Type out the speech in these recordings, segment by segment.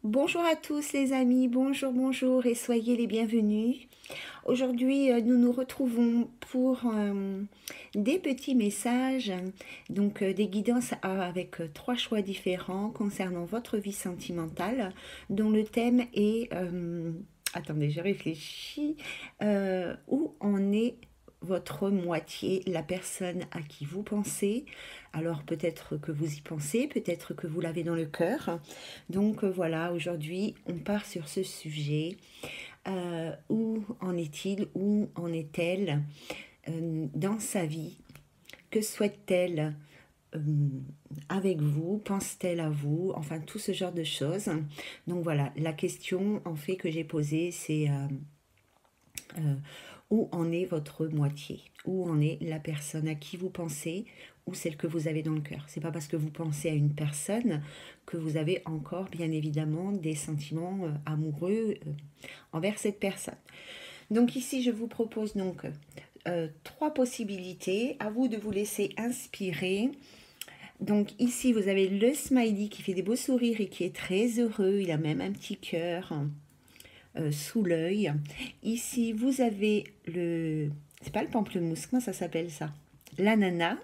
Bonjour à tous les amis, bonjour, bonjour et soyez les bienvenus. Aujourd'hui, nous nous retrouvons pour des petits messages, donc des guidances avec trois choix différents concernant votre vie sentimentale, dont le thème est, attendez, je réfléchis, où en est votre moitié, la personne à qui vous pensez. Alors peut-être que vous y pensez, peut-être que vous l'avez dans le cœur. Donc voilà, aujourd'hui on part sur ce sujet. Où en est-il, où en est-elle dans sa vie? Que souhaite-t-elle euh, avec vous? Pense-t-elle à vous? Enfin tout ce genre de choses. Donc voilà, la question en fait que j'ai posée c'est euh, où en est votre moitié? Où en est la personne à qui vous pensez ou celle que vous avez dans le cœur? C'est pas parce que vous pensez à une personne que vous avez encore, bien évidemment, des sentiments amoureux envers cette personne. Donc ici, je vous propose donc trois possibilités. À vous de vous laisser inspirer. Donc ici, vous avez le smiley qui fait des beaux sourires et qui est très heureux. Il a même un petit cœur sous l'œil. Ici, vous avez le... C'est pas le pamplemousse, comment ça s'appelle ça? L'ananas.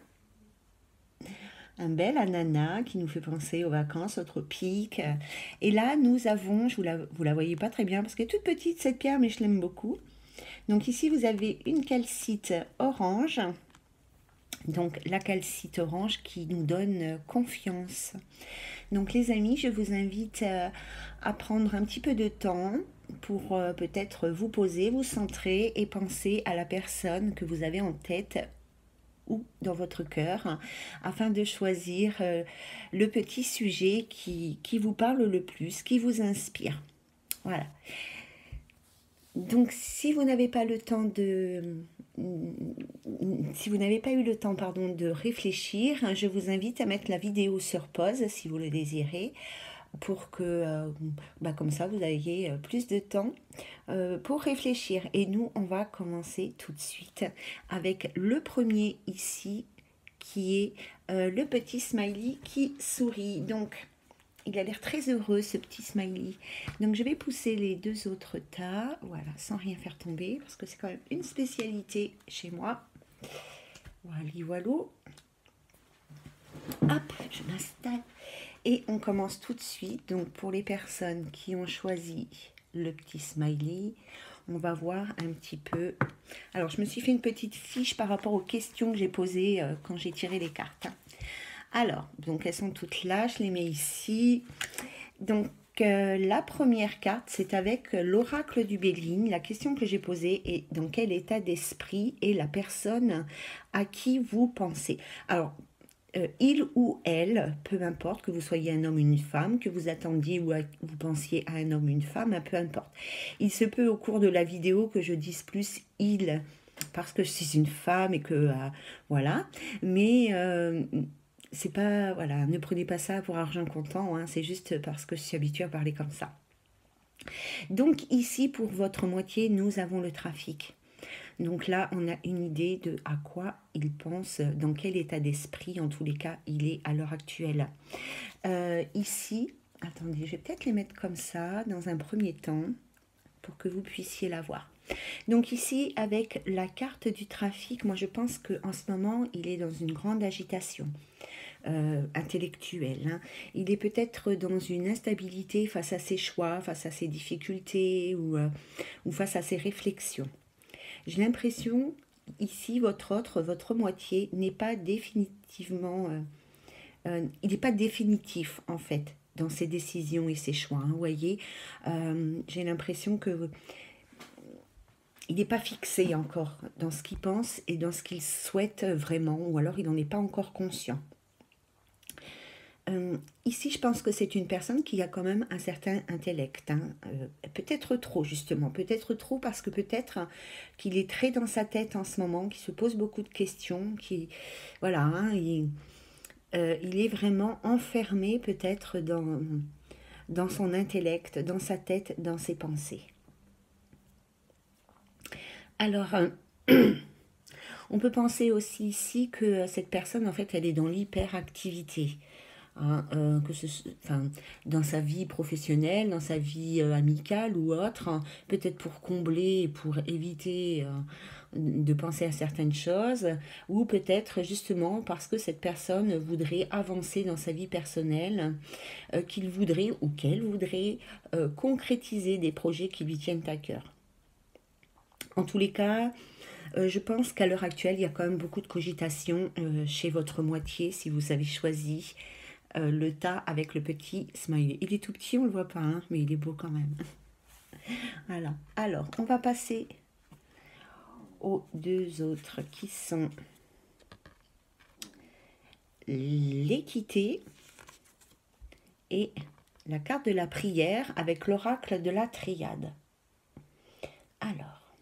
Un bel ananas qui nous fait penser aux vacances, aux tropiques. Et là, nous avons, vous la voyez pas très bien parce qu'elle est toute petite cette pierre, mais je l'aime beaucoup. Donc ici, vous avez une calcite orange. Donc la calcite orange qui nous donne confiance. Donc les amis, je vous invite à prendre un petit peu de temps pour peut-être vous poser, vous centrer et penser à la personne que vous avez en tête ou dans votre cœur afin de choisir le petit sujet qui vous parle le plus, qui vous inspire. Voilà. Donc si vous n'avez pas le temps de si vous n'avez pas eu le temps de réfléchir, je vous invite à mettre la vidéo sur pause si vous le désirez pour que comme ça vous ayez plus de temps pour réfléchir. Et nous on va commencer tout de suite avec le premier ici qui est le petit smiley qui sourit. Donc il a l'air très heureux ce petit smiley. Donc je vais pousser les deux autres tas, voilà, sans rien faire tomber, parce que c'est quand même une spécialité chez moi. Voilà, voilà. Hop, je m'installe. Et on commence tout de suite. Donc pour les personnes qui ont choisi le petit smiley, on va voir un petit peu. Alors je me suis fait une petite fiche par rapport aux questions que j'ai posées quand j'ai tiré les cartes. Alors, donc elles sont toutes là, je les mets ici. Donc la première carte, c'est avec l'oracle du Béline. La question que j'ai posée est dans quel état d'esprit est la personne à qui vous pensez. Alors, il ou elle, peu importe, que vous soyez un homme ou une femme, que vous attendiez ou vous pensiez à un homme ou une femme, peu importe. Il se peut au cours de la vidéo que je dise plus il, parce que je suis une femme et que voilà. Mais c'est pas, voilà, ne prenez pas ça pour argent comptant, hein, c'est juste parce que je suis habituée à parler comme ça. Donc ici, pour votre moitié, nous avons le trafic. Donc là, on a une idée de à quoi il pense, dans quel état d'esprit, en tous les cas, il est à l'heure actuelle. Ici, attendez, je vais peut-être les mettre comme ça, dans un premier temps, pour que vous puissiez la voir. Donc ici, avec la carte du trafic, moi je pense qu'en ce moment, il est dans une grande agitation. Intellectuelle. Hein. Il est peut-être dans une instabilité face à ses choix, face à ses difficultés ou face à ses réflexions. J'ai l'impression ici votre moitié n'est pas définitivement, il n'est pas définitif en fait dans ses décisions et ses choix. Hein, vous voyez, j'ai l'impression que il n'est pas fixé encore dans ce qu'il pense et dans ce qu'il souhaite vraiment, ou alors il n'en est pas encore conscient. Ici, je pense que c'est une personne qui a quand même un certain intellect. Hein. Peut-être trop, justement. Peut-être trop parce que peut-être qu'il est très dans sa tête en ce moment, qu'il se pose beaucoup de questions. Voilà, hein, il est vraiment enfermé peut-être dans son intellect, dans sa tête, dans ses pensées. Alors, on peut penser aussi ici que cette personne, en fait, elle est dans l'hyperactivité. hein, enfin, dans sa vie professionnelle, dans sa vie amicale ou autre, hein, peut-être pour combler, pour éviter de penser à certaines choses, ou peut-être justement parce que cette personne voudrait avancer dans sa vie personnelle, qu'il voudrait ou qu'elle voudrait concrétiser des projets qui lui tiennent à cœur. En tous les cas, je pense qu'à l'heure actuelle, il y a quand même beaucoup de cogitation chez votre moitié si vous avez choisi le tas avec le petit smiley. Il est tout petit, on ne le voit pas, hein, mais il est beau quand même. Voilà. Alors, on va passer aux deux autres qui sont l'équité et la carte de la prière avec l'oracle de la triade. Alors,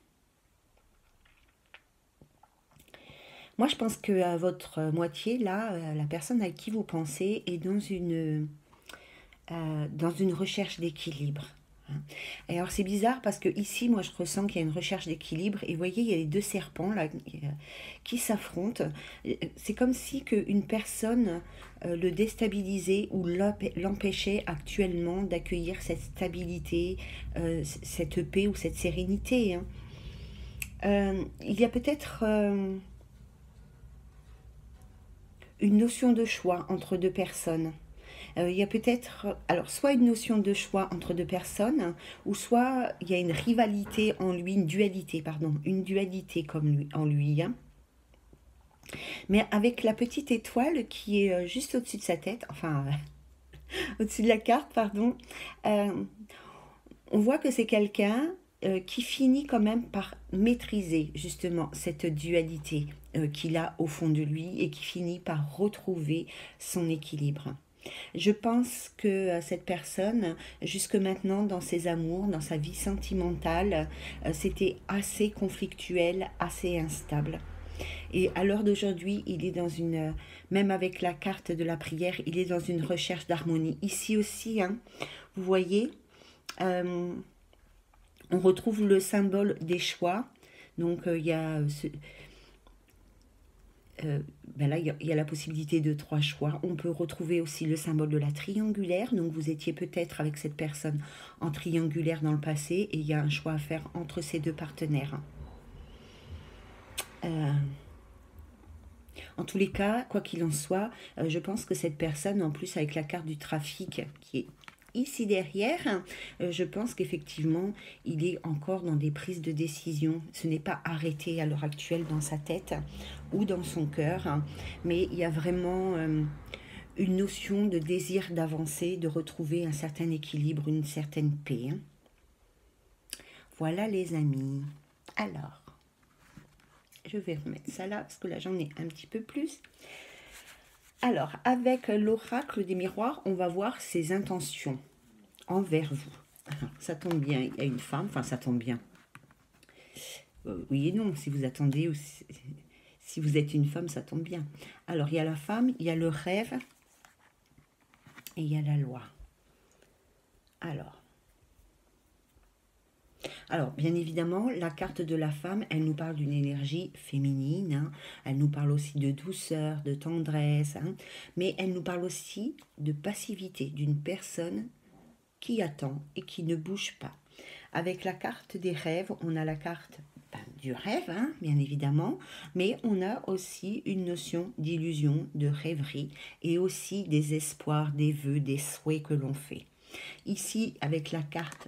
moi je pense que à votre moitié, là, la personne à qui vous pensez est dans une recherche d'équilibre. Et alors c'est bizarre parce que ici, moi je ressens qu'il y a une recherche d'équilibre et vous voyez, il y a les deux serpents là qui s'affrontent. C'est comme si une personne le déstabilisait ou l'empêchait actuellement d'accueillir cette stabilité, cette paix ou cette sérénité. Hein. Il y a peut-être une notion de choix entre deux personnes. Il y a peut-être, alors soit une notion de choix entre deux personnes, ou soit il y a une rivalité en lui, une dualité, pardon, une dualité comme lui, en lui. Hein. Mais avec la petite étoile qui est juste au-dessus de sa tête, enfin, au-dessus de la carte, pardon, on voit que c'est quelqu'un qui finit quand même par maîtriser justement cette dualité qu'il a au fond de lui et qui finit par retrouver son équilibre. Je pense que cette personne, jusque maintenant dans ses amours, dans sa vie sentimentale, c'était assez conflictuel, assez instable. Et à l'heure d'aujourd'hui, il est dans une, même avec la carte de la prière, il est dans une recherche d'harmonie. Ici aussi, hein, vous voyez, on retrouve le symbole des choix. Donc il y a ben là, il y a la possibilité de 3 choix. On peut retrouver aussi le symbole de la triangulaire. Donc, vous étiez peut-être avec cette personne en triangulaire dans le passé et il y a un choix à faire entre ces deux partenaires. En tous les cas, quoi qu'il en soit, je pense que cette personne, en plus avec la carte du trafic qui est ici derrière, je pense qu'effectivement, il est encore dans des prises de décision. Ce n'est pas arrêté à l'heure actuelle dans sa tête ou dans son cœur, mais il y a vraiment une notion de désir d'avancer, de retrouver un certain équilibre, une certaine paix. Voilà les amis. Alors, je vais remettre ça là, parce que là j'en ai un petit peu plus. Alors, avec l'oracle des miroirs, on va voir ses intentions envers vous. Ça tombe bien, il y a une femme, enfin ça tombe bien. Oui et non, si vous attendez, ou si vous êtes une femme, ça tombe bien. Alors, il y a la femme, il y a le rêve, et il y a la loi. Alors, bien évidemment, la carte de la femme, elle nous parle d'une énergie féminine, hein. Elle nous parle aussi de douceur, de tendresse, hein. Mais elle nous parle aussi de passivité, d'une personne qui attend et qui ne bouge pas. Avec la carte des rêves, on a la carte du rêve, hein, bien évidemment, mais on a aussi une notion d'illusion, de rêverie et aussi des espoirs, des vœux, des souhaits que l'on fait. Ici, avec la carte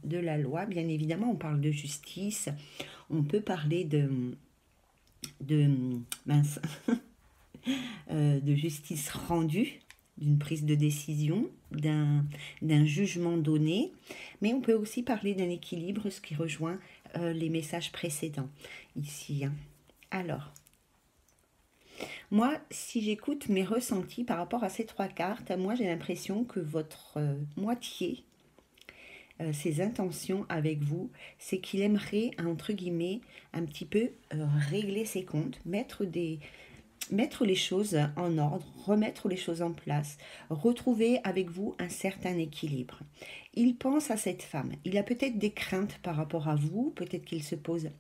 de la loi, bien évidemment, on parle de justice, on peut parler mince, de justice rendue, d'une prise de décision, d'un jugement donné, mais on peut aussi parler d'un équilibre, ce qui rejoint les messages précédents ici. Hein. Alors, moi, si j'écoute mes ressentis par rapport à ces 3 cartes, moi j'ai l'impression que votre moitié, ses intentions avec vous, c'est qu'il aimerait, entre guillemets, un petit peu régler ses comptes, mettre les choses en ordre, remettre les choses en place, retrouver avec vous un certain équilibre. Il pense à cette femme. Il a peut-être des craintes par rapport à vous, peut-être qu'il se pose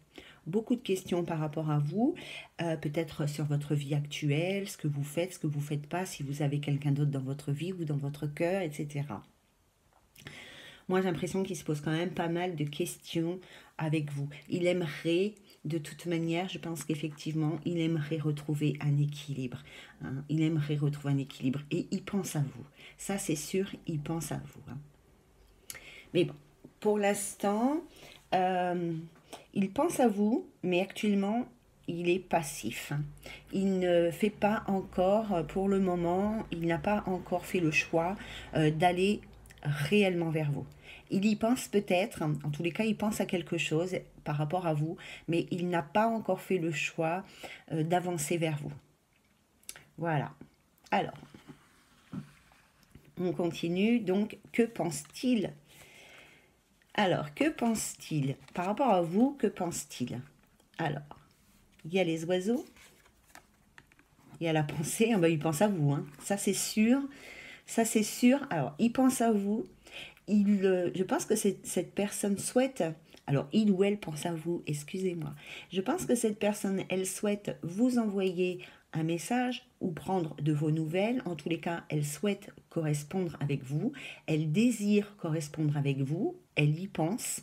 beaucoup de questions par rapport à vous, peut-être sur votre vie actuelle, ce que vous faites pas, si vous avez quelqu'un d'autre dans votre vie ou dans votre cœur, etc. Moi, j'ai l'impression qu'il se pose quand même pas mal de questions avec vous. Il aimerait, de toute manière, je pense qu'effectivement, il aimerait retrouver un équilibre. Hein. Il aimerait retrouver un équilibre et il pense à vous. Ça, c'est sûr, il pense à vous. Hein. Mais bon, pour l'instant, euh, il pense à vous, mais actuellement, il est passif. Hein. Il ne fait pas encore, pour le moment, il n'a pas encore fait le choix d'aller réellement vers vous. Il y pense peut-être, en tous les cas, il pense à quelque chose par rapport à vous, mais il n'a pas encore fait le choix d'avancer vers vous. Voilà. Alors, on continue. Donc, que pense-t-il? Alors, que pense-t-il? Par rapport à vous, que pense-t-il? Alors, il y a les oiseaux, il y a la pensée, il pense à vous, hein. Ça c'est sûr, ça c'est sûr. Alors, il pense à vous, je pense que cette personne souhaite, alors il ou elle pense à vous, excusez-moi, je pense que cette personne, elle souhaite vous envoyer un message ou prendre de vos nouvelles. En tous les cas, elle souhaite correspondre avec vous, elle désire correspondre avec vous, elle y pense.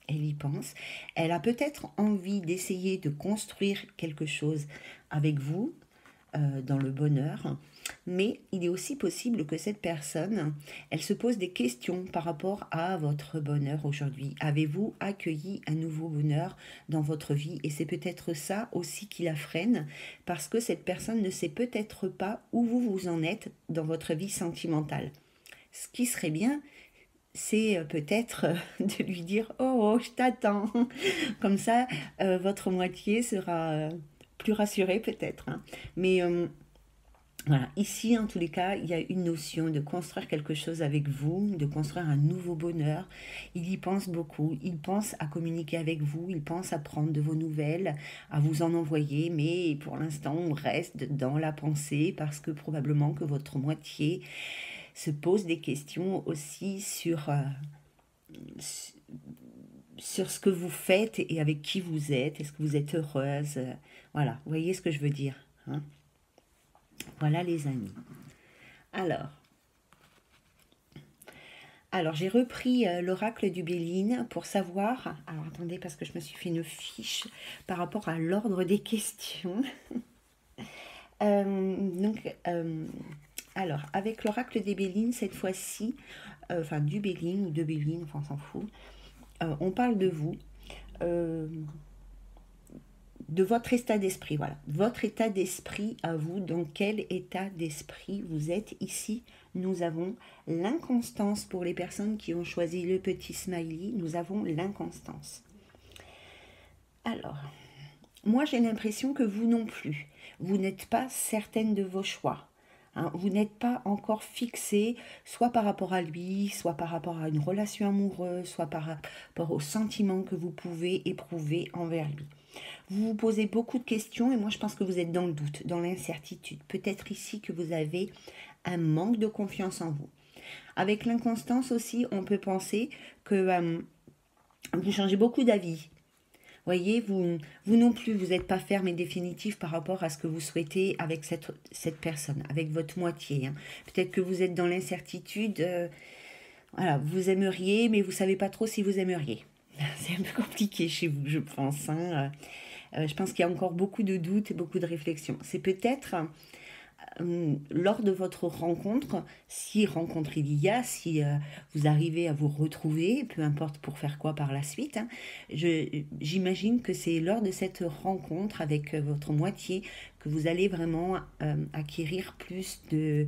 Elle y pense. Elle a peut-être envie d'essayer de construire quelque chose avec vous dans le bonheur. Mais il est aussi possible que cette personne, elle se pose des questions par rapport à votre bonheur aujourd'hui. Avez-vous accueilli un nouveau bonheur dans votre vie? Et c'est peut-être ça aussi qui la freine, parce que cette personne ne sait peut-être pas où vous en êtes dans votre vie sentimentale. Ce qui serait bien, c'est peut-être de lui dire oh, je t'attends. Comme ça, votre moitié sera plus rassurée peut-être. Hein. Mais voilà, ici en tous les cas, il y a une notion de construire quelque chose avec vous, de construire un nouveau bonheur. Il y pense beaucoup, il pense à communiquer avec vous, il pense à prendre de vos nouvelles, à vous en envoyer, mais pour l'instant, on reste dans la pensée parce que probablement que votre moitié se pose des questions aussi sur ce que vous faites et avec qui vous êtes. Est-ce que vous êtes heureuse? Voilà, vous voyez ce que je veux dire. Hein? Voilà les amis. Alors j'ai repris l'oracle du Béline pour savoir... Alors attendez, parce que je me suis fait une fiche par rapport à l'ordre des questions. Alors, avec l'oracle des Bélines, cette fois-ci, enfin du Béline ou de Béline, enfin on s'en fout, on parle de vous, de votre état d'esprit, voilà. Votre état d'esprit à vous, dans quel état d'esprit vous êtes ici? Nous avons l'inconstance pour les personnes qui ont choisi le petit smiley, nous avons l'inconstance. Alors, moi j'ai l'impression que vous non plus, vous n'êtes pas certaine de vos choix. Hein, vous n'êtes pas encore fixé, soit par rapport à lui, soit par rapport à une relation amoureuse, soit par rapport aux sentiments que vous pouvez éprouver envers lui. Vous vous posez beaucoup de questions et moi je pense que vous êtes dans le doute, dans l'incertitude. Peut-être ici que vous avez un manque de confiance en vous. Avec l'inconstance aussi, on peut penser que vous changez beaucoup d'avis. Voyez, vous non plus, vous n'êtes pas ferme et définitif par rapport à ce que vous souhaitez avec cette personne, avec votre moitié. Hein. Peut-être que vous êtes dans l'incertitude, voilà, vous aimeriez, mais vous ne savez pas trop si vous aimeriez. C'est un peu compliqué chez vous, je pense. Hein. Je pense qu'il y a encore beaucoup de doutes et beaucoup de réflexions. C'est peut-être lors de votre rencontre, si rencontre il y a, si vous arrivez à vous retrouver, peu importe pour faire quoi par la suite, hein, j'imagine que c'est lors de cette rencontre avec votre moitié que vous allez vraiment acquérir plus de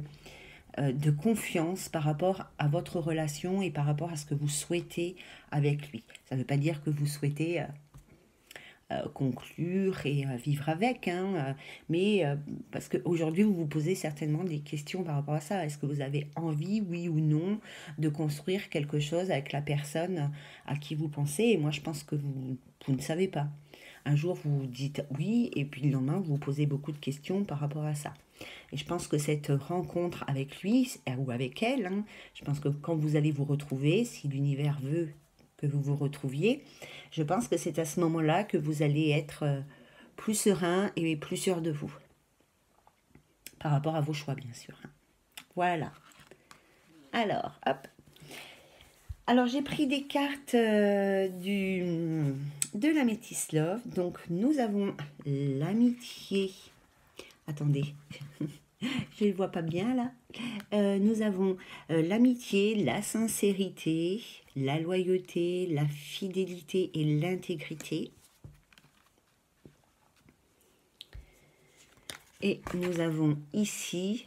confiance par rapport à votre relation et par rapport à ce que vous souhaitez avec lui. Ça ne veut pas dire que vous souhaitez conclure et vivre avec, hein, mais parce qu'aujourd'hui vous vous posez certainement des questions par rapport à ça. Est-ce que vous avez envie, oui ou non, de construire quelque chose avec la personne à qui vous pensez? Et moi je pense que vous ne savez pas. Un jour vous dites oui et puis le lendemain vous vous posez beaucoup de questions par rapport à ça. Et je pense que cette rencontre avec lui ou avec elle, hein, je pense que quand vous allez vous retrouver, si l'univers veut que vous vous retrouviez, je pense que c'est à ce moment-là que vous allez être plus serein et plus sûr de vous. Par rapport à vos choix, bien sûr. Voilà. Alors, hop. Alors, j'ai pris des cartes de la Métis Love. Donc, nous avons l'amitié. Attendez, je ne le vois pas bien là. Nous avons l'amitié, la sincérité, la loyauté, la fidélité et l'intégrité. Et nous avons ici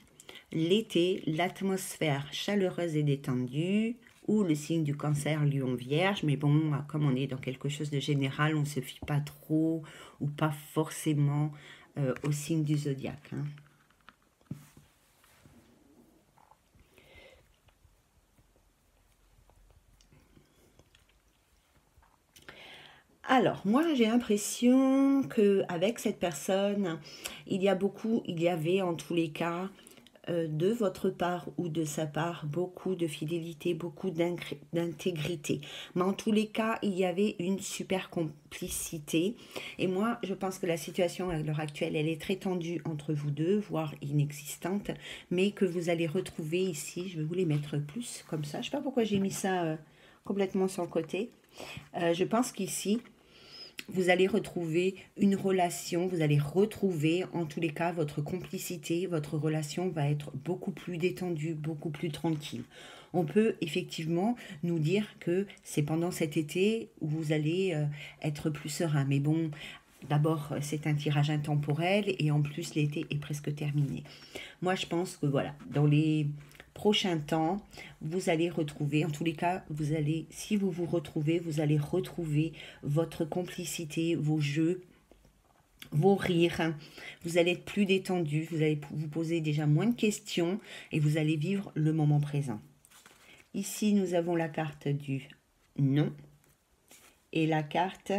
l'été, l'atmosphère chaleureuse et détendue, ou le signe du Cancer, Lion, Vierge. Mais bon, comme on est dans quelque chose de général, on ne se fie pas trop ou pas forcément au signe du zodiaque. Hein. Alors, moi, j'ai l'impression qu'avec cette personne, il y avait en tous les cas, de votre part ou de sa part, beaucoup de fidélité, beaucoup d'intégrité. Mais en tous les cas, il y avait une super complicité. Et moi, je pense que la situation à l'heure actuelle, elle est très tendue entre vous deux, voire inexistante, mais que vous allez retrouver ici. Je vais vous les mettre plus comme ça. Je ne sais pas pourquoi j'ai mis ça complètement sur le côté. Je pense qu'ici, vous allez retrouver une relation, vous allez retrouver en tous les cas votre complicité, votre relation va être beaucoup plus détendue, beaucoup plus tranquille. On peut effectivement nous dire que c'est pendant cet été où vous allez être plus serein. Mais bon, d'abord c'est un tirage intemporel et en plus l'été est presque terminé. Moi je pense que voilà, dans les prochain temps, vous allez retrouver, en tous les cas, si vous vous retrouvez, vous allez retrouver votre complicité, vos jeux, vos rires, vous allez être plus détendu, vous allez vous poser déjà moins de questions et vous allez vivre le moment présent. Ici, nous avons la carte du non et la carte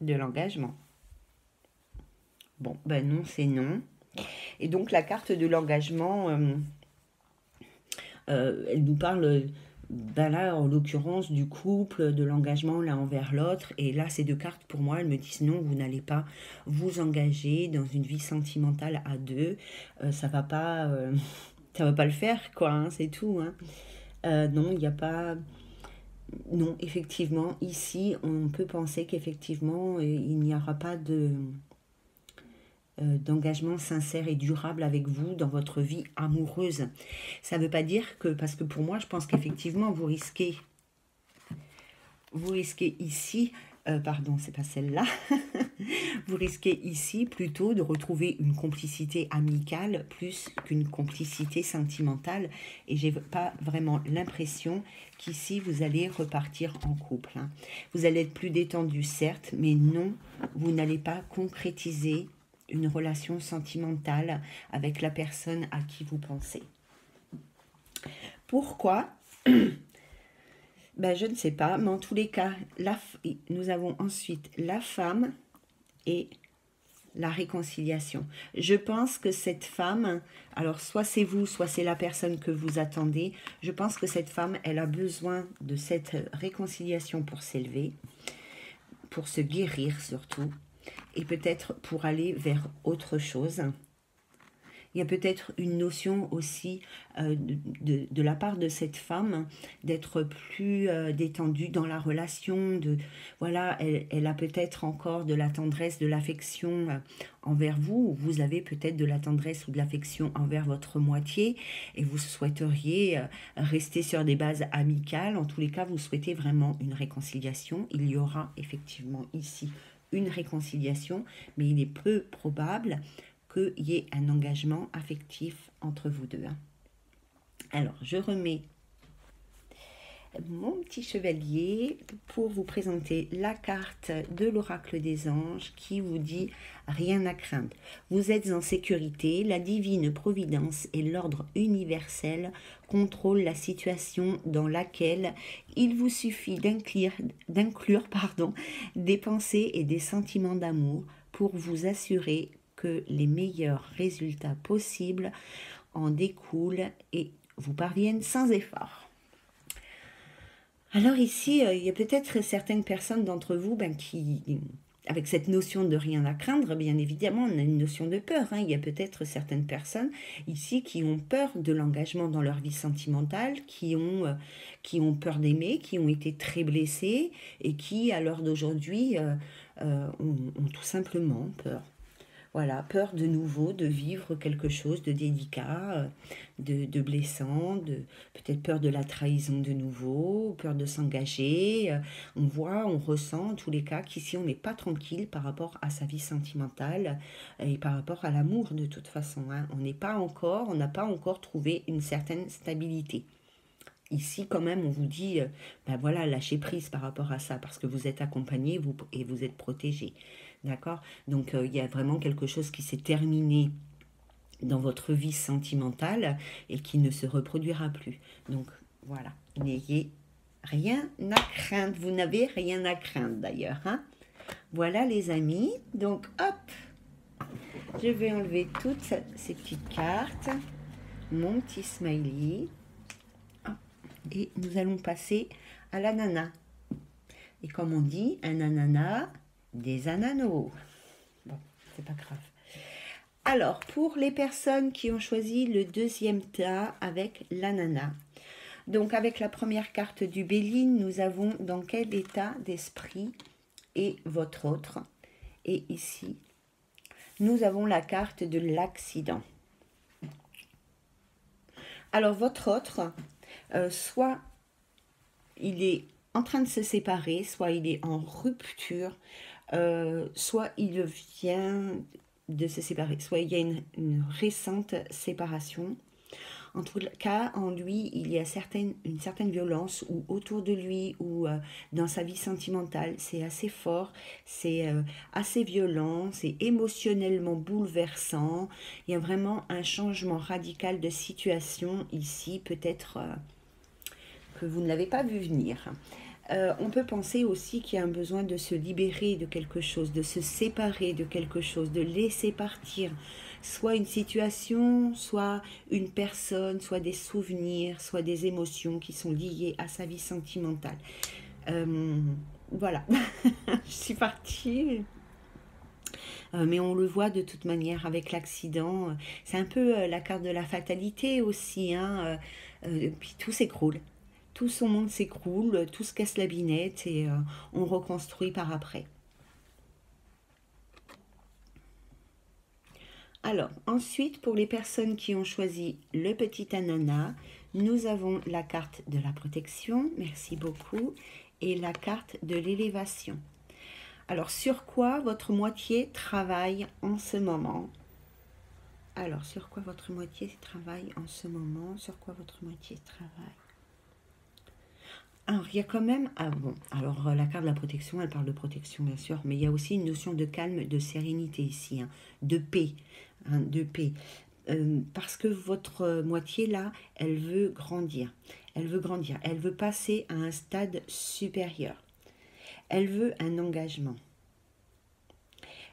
de l'engagement. Bon, ben non, c'est non. Et donc, la carte de l'engagement... elle nous parle, ben là, en l'occurrence, du couple, de l'engagement l'un envers l'autre. Et là, ces deux cartes, pour moi, elles me disent non, vous n'allez pas vous engager dans une vie sentimentale à deux. Ça va pas le faire, quoi, hein, c'est tout. Hein. Non, il n'y a pas... Non, effectivement, ici, on peut penser qu'effectivement, il n'y aura pas d'engagement sincère et durable avec vous dans votre vie amoureuse. Ça ne veut pas dire que, parce que pour moi, je pense qu'effectivement, vous risquez ici, pardon, c'est pas celle-là, vous risquez ici plutôt de retrouver une complicité amicale plus qu'une complicité sentimentale. Et j'ai pas vraiment l'impression qu'ici, vous allez repartir en couple. Hein. Vous allez être plus détendu, certes, mais non, vous n'allez pas concrétiser une relation sentimentale avec la personne à qui vous pensez. Pourquoi? Ben, je ne sais pas, mais en tous les cas, nous avons ensuite la femme et la réconciliation. Je pense que cette femme, alors soit c'est vous, soit c'est la personne que vous attendez, je pense que cette femme, elle a besoin de cette réconciliation pour s'élever, pour se guérir surtout, et peut-être pour aller vers autre chose. Il y a peut-être une notion aussi de la part de cette femme d'être plus détendue dans la relation. Voilà, elle a peut-être encore de la tendresse, de l'affection envers vous. Ou vous avez peut-être de la tendresse ou de l'affection envers votre moitié et vous souhaiteriez rester sur des bases amicales. En tous les cas, vous souhaitez vraiment une réconciliation. Il y aura effectivement ici une réconciliation, mais il est peu probable qu'il y ait un engagement affectif entre vous deux. Alors, je remets mon petit chevalier pour vous présenter la carte de l'oracle des anges qui vous dit rien à craindre. Vous êtes en sécurité, la divine providence et l'ordre universel contrôlent la situation dans laquelle il vous suffit d'inclure des pensées et des sentiments d'amour pour vous assurer que les meilleurs résultats possibles en découlent et vous parviennent sans effort. Alors ici, il y a peut-être certaines personnes d'entre vous qui, avec cette notion de rien à craindre, bien évidemment, on a une notion de peur. Hein. Il y a peut-être certaines personnes ici qui ont peur de l'engagement dans leur vie sentimentale, qui ont peur d'aimer, qui ont été très blessés et qui, à l'heure d'aujourd'hui, ont tout simplement peur. Voilà, peur de nouveau de vivre quelque chose de délicat, de blessant, peut-être peur de la trahison de nouveau, peur de s'engager. On voit, on ressent en tous les cas qu'ici on n'est pas tranquille par rapport à sa vie sentimentale et par rapport à l'amour de toute façon. Hein. On n'a pas encore trouvé une certaine stabilité. Ici, quand même, on vous dit, ben voilà, lâchez prise par rapport à ça, parce que vous êtes accompagné et vous êtes protégé. D'accord? Donc, il y a vraiment quelque chose qui s'est terminé dans votre vie sentimentale et qui ne se reproduira plus. Donc, voilà, n'ayez rien à craindre. Vous n'avez rien à craindre, d'ailleurs. Hein? Voilà, les amis. Donc, hop, je vais enlever toutes ces petites cartes. Mon petit smiley. Et nous allons passer à l'ananas. Et comme on dit, un ananas, des ananas. Bon, c'est pas grave. Alors, pour les personnes qui ont choisi le deuxième tas avec l'ananas. Donc, avec la première carte du Bélier, nous avons dans quel état d'esprit est votre autre. Et ici, nous avons la carte de l'accident. Alors, votre autre, soit il est en train de se séparer, soit il est en rupture, soit il vient de se séparer, soit il y a une récente séparation. En tout cas, en lui, il y a une certaine violence ou autour de lui ou dans sa vie sentimentale. C'est assez fort, c'est assez violent, c'est émotionnellement bouleversant. Il y a vraiment un changement radical de situation ici, peut-être que vous ne l'avez pas vu venir. On peut penser aussi qu'il y a un besoin de se libérer de quelque chose, de se séparer de quelque chose, de laisser partir soit une situation, soit une personne, soit des souvenirs, soit des émotions qui sont liées à sa vie sentimentale. Voilà, je suis partie. Mais on le voit de toute manière avec l'accident. C'est un peu la carte de la fatalité aussi. Hein, puis tout s'écroule. Tout son monde s'écroule, tout se casse la binette et on reconstruit par après. Alors, ensuite, pour les personnes qui ont choisi le petit ananas, nous avons la carte de la protection, merci beaucoup, et la carte de l'élévation. Alors, sur quoi votre moitié travaille en ce moment? Alors, sur quoi votre moitié travaille en ce moment? Sur quoi votre moitié travaille? Alors, il y a quand même... Ah bon, alors la carte de la protection, elle parle de protection, bien sûr, mais il y a aussi une notion de calme, de sérénité ici, hein, de paix, de paix. Parce que votre moitié, là, elle veut grandir. Elle veut grandir. Elle veut passer à un stade supérieur. Elle veut un engagement.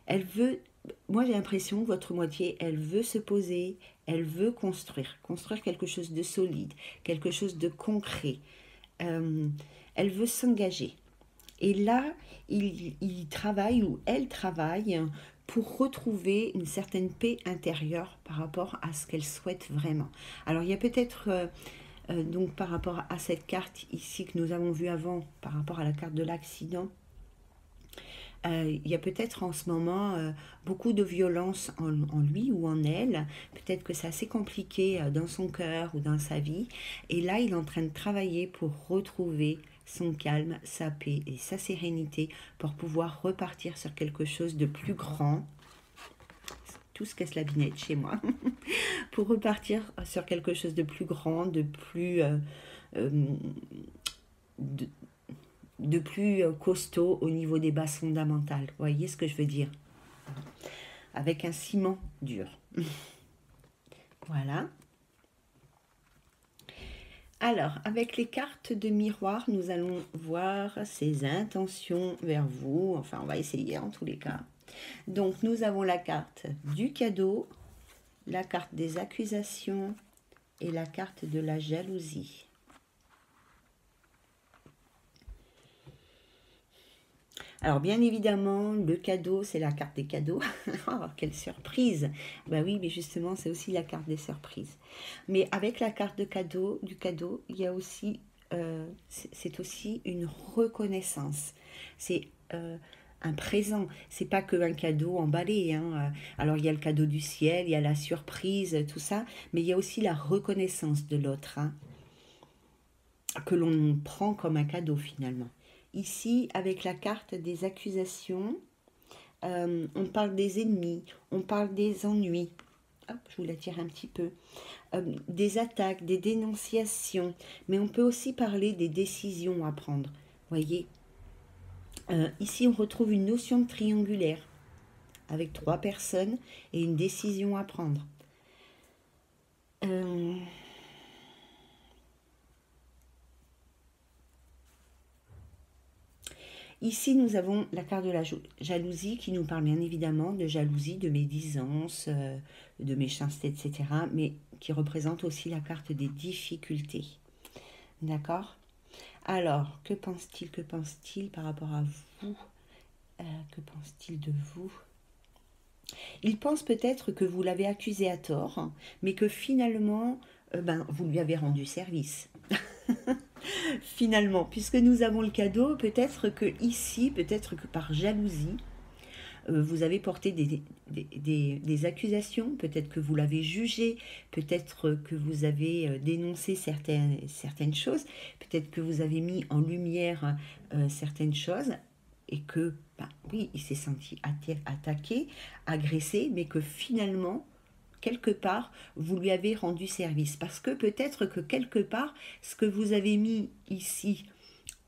Elle veut... Moi, j'ai l'impression que votre moitié, elle veut se poser, elle veut construire quelque chose de solide, quelque chose de concret. Elle veut s'engager. Et là, il travaille ou elle travaille pour retrouver une certaine paix intérieure par rapport à ce qu'elle souhaite vraiment. Alors, il y a peut-être, donc par rapport à cette carte ici que nous avons vue avant, par rapport à la carte de l'accident, il y a peut-être en ce moment beaucoup de violence en lui ou en elle. Peut-être que c'est assez compliqué dans son cœur ou dans sa vie. Et là, il est en train de travailler pour retrouver son calme, sa paix et sa sérénité pour pouvoir repartir sur quelque chose de plus grand. Tout se casse la binette chez moi. Pour repartir sur quelque chose de plus grand, de plus... de plus costaud au niveau des bases fondamentales. Vous voyez ce que je veux dire? Avec un ciment dur. Voilà. Alors, avec les cartes de miroir, nous allons voir ses intentions vers vous. Enfin, on va essayer en tous les cas. Donc, nous avons la carte du cadeau, la carte des accusations et la carte de la jalousie. Alors, bien évidemment, le cadeau, c'est la carte des cadeaux. Oh, quelle surprise! Bah oui, mais justement, c'est aussi la carte des surprises. Mais avec la carte de cadeau, du cadeau, il y a aussi, c'est aussi une reconnaissance. C'est un présent. C'est pas que un cadeau emballé, hein. Alors, il y a le cadeau du ciel, il y a la surprise, tout ça, mais il y a aussi la reconnaissance de l'autre, hein, que l'on prend comme un cadeau finalement. Ici, avec la carte des accusations, on parle des ennemis, on parle des ennuis. Hop, je vous la tire un petit peu. Des attaques, des dénonciations, mais on peut aussi parler des décisions à prendre. Voyez, ici on retrouve une notion de triangulaire avec 3 personnes et une décision à prendre. Ici, nous avons la carte de la jalousie qui nous parle bien évidemment de jalousie, de médisance, de méchanceté, etc. Mais qui représente aussi la carte des difficultés. D'accord? Alors, que pense-t-il par rapport à vous? Que pense-t-il de vous? Il pense peut-être que vous l'avez accusé à tort, hein, mais que finalement, vous lui avez rendu service. Finalement, puisque nous avons le cadeau, peut-être que ici, peut-être que par jalousie, vous avez porté des accusations, peut-être que vous l'avez jugé, peut-être que vous avez dénoncé certaines choses, peut-être que vous avez mis en lumière certaines choses, et que, oui, il s'est senti attaqué, agressé, mais que finalement, quelque part, vous lui avez rendu service. Parce que peut-être que quelque part, ce que vous avez mis ici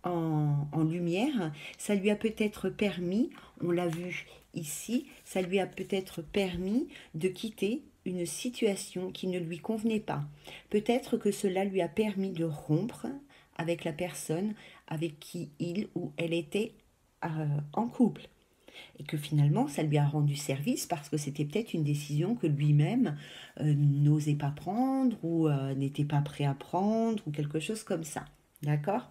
en lumière, ça lui a peut-être permis, on l'a vu ici, ça lui a peut-être permis de quitter une situation qui ne lui convenait pas. Peut-être que cela lui a permis de rompre avec la personne avec qui il ou elle était en couple. Et que finalement, ça lui a rendu service parce que c'était peut-être une décision que lui-même n'osait pas prendre ou n'était pas prêt à prendre ou quelque chose comme ça. D'accord?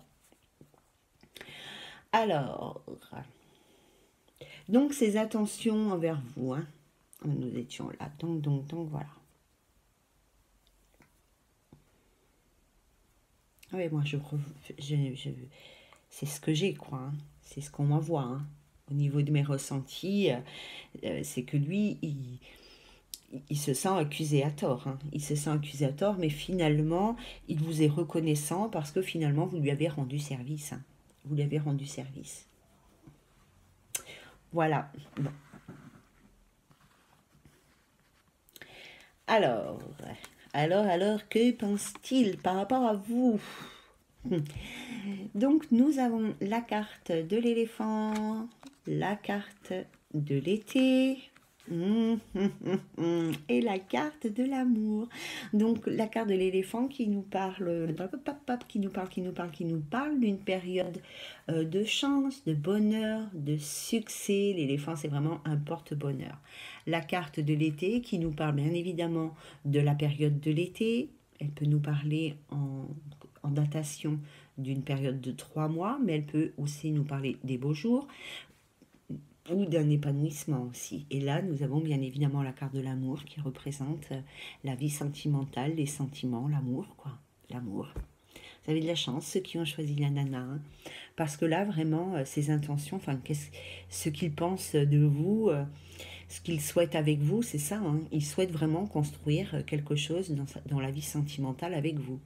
Alors, donc ces attentions envers vous, hein. Nous étions là, donc, voilà. Oui, moi, c'est ce que j'ai, quoi, hein. C'est ce qu'on m'envoie, hein. Au niveau de mes ressentis, c'est que lui, il se sent accusé à tort, hein. Il se sent accusé à tort, mais finalement, il vous est reconnaissant parce que finalement, vous lui avez rendu service, hein. Vous lui avez rendu service. Voilà. Bon. Alors, que pense-t-il par rapport à vous? Donc, nous avons la carte de l'éléphant, la carte de l'été, et la carte de l'amour. Donc, la carte de l'éléphant qui nous parle, qui nous parle d'une période de chance, de bonheur, de succès. L'éléphant, c'est vraiment un porte-bonheur. La carte de l'été qui nous parle bien évidemment de la période de l'été. Elle peut nous parler en datation d'une période de 3 mois, mais elle peut aussi nous parler des beaux jours ou d'un épanouissement aussi. Et là, nous avons bien évidemment la carte de l'amour qui représente la vie sentimentale, les sentiments, l'amour, quoi. L'amour. Vous avez de la chance, ceux qui ont choisi la nana, hein, parce que là, vraiment, ses intentions, enfin, ce qu'il pense de vous, ce qu'il souhaite avec vous, c'est ça, hein. Il souhaite vraiment construire quelque chose dans la vie sentimentale avec vous.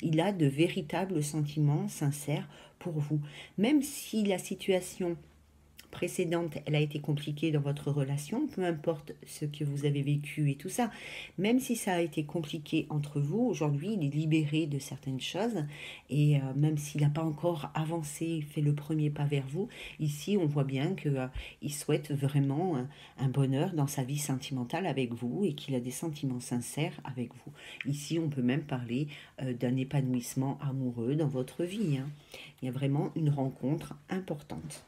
Il a de véritables sentiments sincères pour vous. Même si la situation précédente, elle a été compliquée dans votre relation, peu importe ce que vous avez vécu et tout ça, même si ça a été compliqué entre vous, aujourd'hui il est libéré de certaines choses et même s'il n'a pas encore avancé, fait le premier pas vers vous, ici on voit bien qu'il souhaite vraiment un bonheur dans sa vie sentimentale avec vous et qu'il a des sentiments sincères avec vous. Ici on peut même parler d'un épanouissement amoureux dans votre vie, hein. Il y a vraiment une rencontre importante.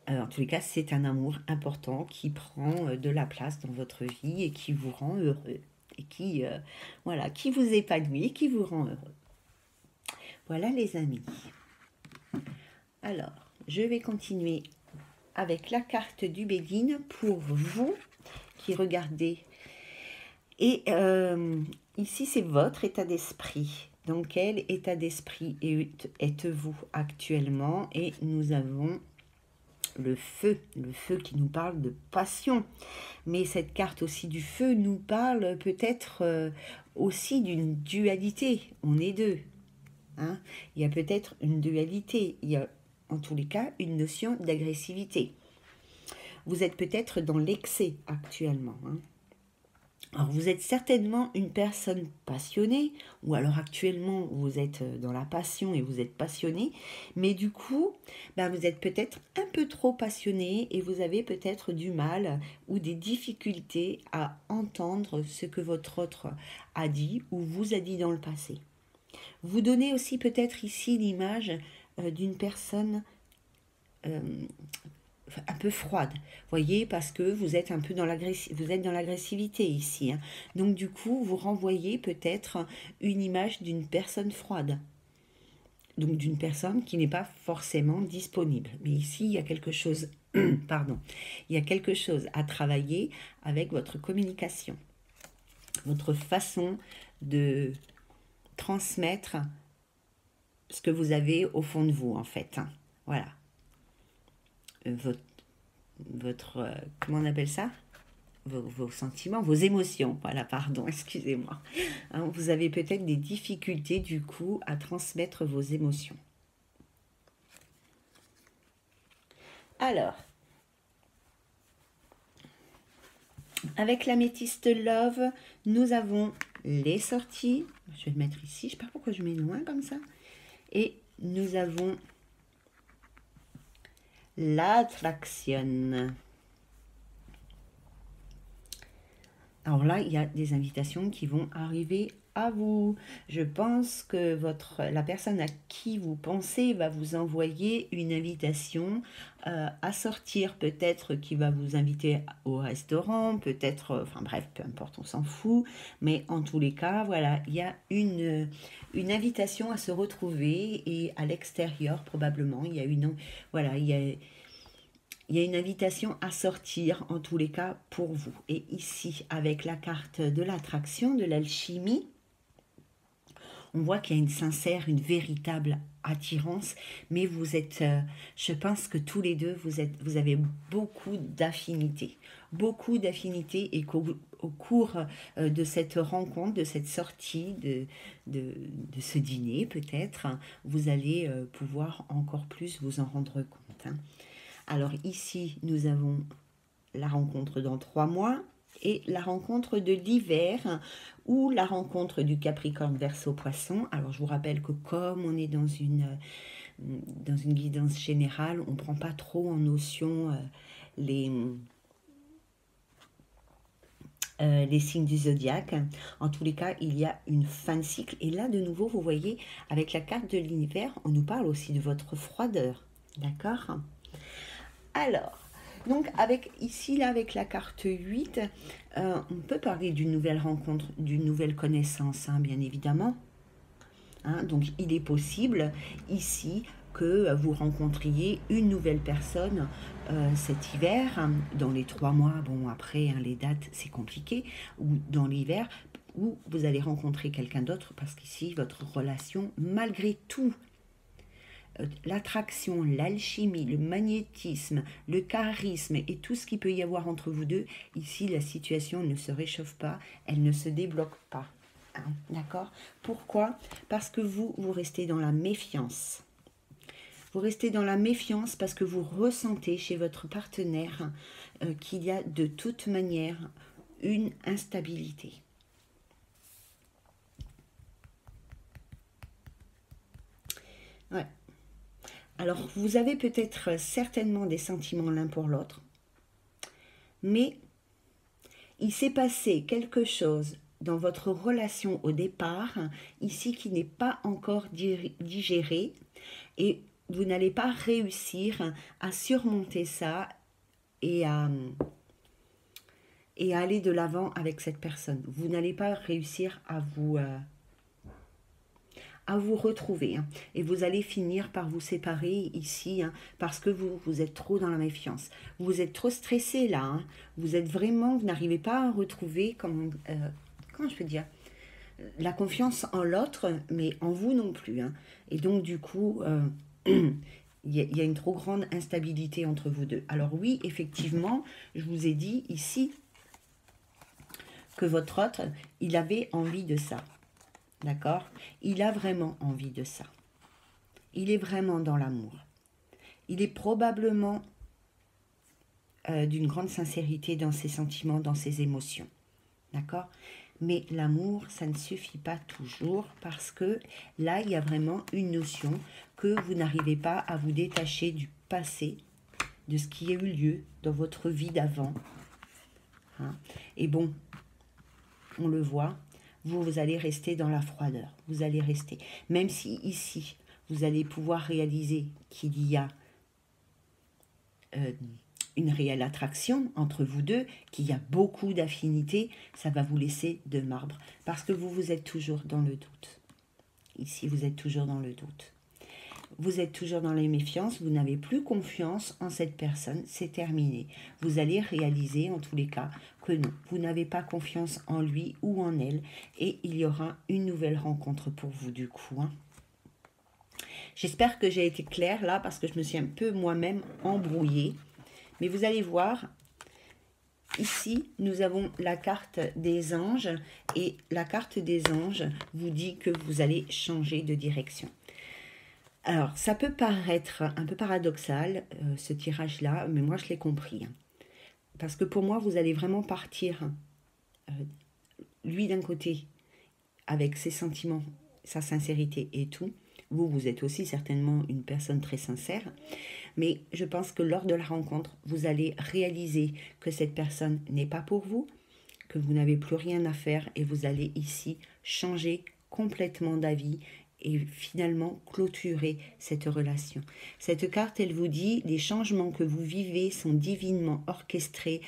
En tous les cas, c'est un amour important qui prend de la place dans votre vie et qui vous rend heureux. Et qui, voilà, qui vous épanouit et qui vous rend heureux. Voilà les amis. Alors, je vais continuer avec la carte du Béguine pour vous qui regardez. Et ici, c'est votre état d'esprit. Dans quel état d'esprit êtes-vous actuellement? Et nous avons le feu qui nous parle de passion. Mais cette carte aussi du feu nous parle peut-être aussi d'une dualité. On est deux. Hein? Il y a peut-être une dualité. Il y a en tous les cas une notion d'agressivité. Vous êtes peut-être dans l'excès actuellement. Hein? Alors vous êtes certainement une personne passionnée, ou alors actuellement vous êtes dans la passion et vous êtes passionné, mais du coup vous êtes peut-être un peu trop passionné et vous avez peut-être du mal ou des difficultés à entendre ce que votre autre a dit ou vous a dit dans le passé. Vous donnez aussi peut-être ici l'image d'une personne un peu froide, voyez, parce que vous êtes un peu dans l'agressivité ici. Hein. Donc du coup, vous renvoyez peut-être une image d'une personne froide. Donc d'une personne qui n'est pas forcément disponible. Mais ici, il y a quelque chose, pardon, il y a quelque chose à travailler avec votre communication, votre façon de transmettre ce que vous avez au fond de vous, en fait. Hein. Voilà. Votre comment on appelle ça, vos sentiments, vos émotions, voilà, pardon, excusez-moi. Hein, vous avez peut-être des difficultés du coup à transmettre vos émotions. Alors, avec l'améthyste Love, nous avons les sorties. Je vais le mettre ici, je ne sais pas pourquoi je mets loin comme ça. Et nous avons l'attraction. Alors là, il y a des invitations qui vont arriver à vous. Je pense que la personne à qui vous pensez va vous envoyer une invitation à sortir. Peut-être qu'il va vous inviter au restaurant, peut-être, enfin bref, peu importe, on s'en fout. Mais en tous les cas, voilà, il y a une invitation à se retrouver et à l'extérieur probablement. Il y a voilà, il y a une invitation à sortir, en tous les cas, pour vous. Et ici, avec la carte de l'attraction, de l'alchimie, on voit qu'il y a une sincère, une véritable attirance, mais vous êtes, je pense que tous les deux, vous avez beaucoup d'affinités. Beaucoup d'affinités et qu'au cours de cette rencontre, de cette sortie, de ce dîner peut-être, vous allez pouvoir encore plus vous en rendre compte. Hein. Alors ici, nous avons la rencontre dans 3 mois et la rencontre de l'hiver ou la rencontre du Capricorne Verseau Poisson. Alors je vous rappelle que comme on est dans une guidance générale, on ne prend pas trop en notion les signes du zodiaque. En tous les cas, il y a une fin de cycle. Et là, de nouveau, vous voyez, avec la carte de l'hiver, on nous parle aussi de votre froideur. D'accord ? Alors, donc ici, là, avec la carte 8, on peut parler d'une nouvelle rencontre, d'une nouvelle connaissance, hein, bien évidemment. Hein, donc, il est possible, ici, que vous rencontriez une nouvelle personne cet hiver, hein, dans les 3 mois, bon, après, hein, les dates, c'est compliqué, ou dans l'hiver, où vous allez rencontrer quelqu'un d'autre, parce qu'ici, votre relation, malgré tout, l'attraction, l'alchimie, le magnétisme, le charisme et tout ce qu'il peut y avoir entre vous deux, ici la situation ne se réchauffe pas, elle ne se débloque pas. Hein, d'accord ? Pourquoi ? Parce que vous restez dans la méfiance. Vous restez dans la méfiance parce que vous ressentez chez votre partenaire qu'il y a de toute manière une instabilité. Ouais. Alors, vous avez peut-être certainement des sentiments l'un pour l'autre, mais il s'est passé quelque chose dans votre relation au départ, ici qui n'est pas encore digéré, et vous n'allez pas réussir à surmonter ça et à aller de l'avant avec cette personne. Vous n'allez pas réussir à à vous retrouver. Hein. Et vous allez finir par vous séparer ici, hein, parce que vous êtes trop dans la méfiance. Vous êtes trop stressé là. Hein. Vous êtes vraiment, vous n'arrivez pas à retrouver, comment je peux dire, la confiance en l'autre, mais en vous non plus. Hein. Et donc, du coup, il y a une trop grande instabilité entre vous deux. Alors oui, effectivement, je vous ai dit ici que votre autre, il avait envie de ça. D'accord? Il a vraiment envie de ça. Il est vraiment dans l'amour. Il est probablement d'une grande sincérité dans ses sentiments, dans ses émotions. D'accord? Mais l'amour, ça ne suffit pas toujours parce que là, il y a vraiment une notion que vous n'arrivez pas à vous détacher du passé, de ce qui a eu lieu dans votre vie d'avant. Hein? Et bon, on le voit, vous allez rester dans la froideur. Vous allez rester. Même si ici, vous allez pouvoir réaliser qu'il y a une réelle attraction entre vous deux, qu'il y a beaucoup d'affinités, ça va vous laisser de marbre. Parce que vous êtes toujours dans le doute. Ici, vous êtes toujours dans le doute. Vous êtes toujours dans les méfiances, vous n'avez plus confiance en cette personne, c'est terminé. Vous allez réaliser en tous les cas que non, vous n'avez pas confiance en lui ou en elle et il y aura une nouvelle rencontre pour vous du coup. Hein. J'espère que j'ai été claire là parce que je me suis un peu moi-même embrouillée. Mais vous allez voir, ici, nous avons la carte des anges et la carte des anges vous dit que vous allez changer de direction. Alors, ça peut paraître un peu paradoxal, ce tirage-là, mais moi, je l'ai compris. Hein. Parce que pour moi, vous allez vraiment partir, lui d'un côté, avec ses sentiments, sa sincérité et tout. Vous êtes aussi certainement une personne très sincère. Mais je pense que lors de la rencontre, vous allez réaliser que cette personne n'est pas pour vous, que vous n'avez plus rien à faire et vous allez ici changer complètement d'avis et finalement clôturer cette relation. Cette carte, elle vous dit, les changements que vous vivez sont divinement orchestrés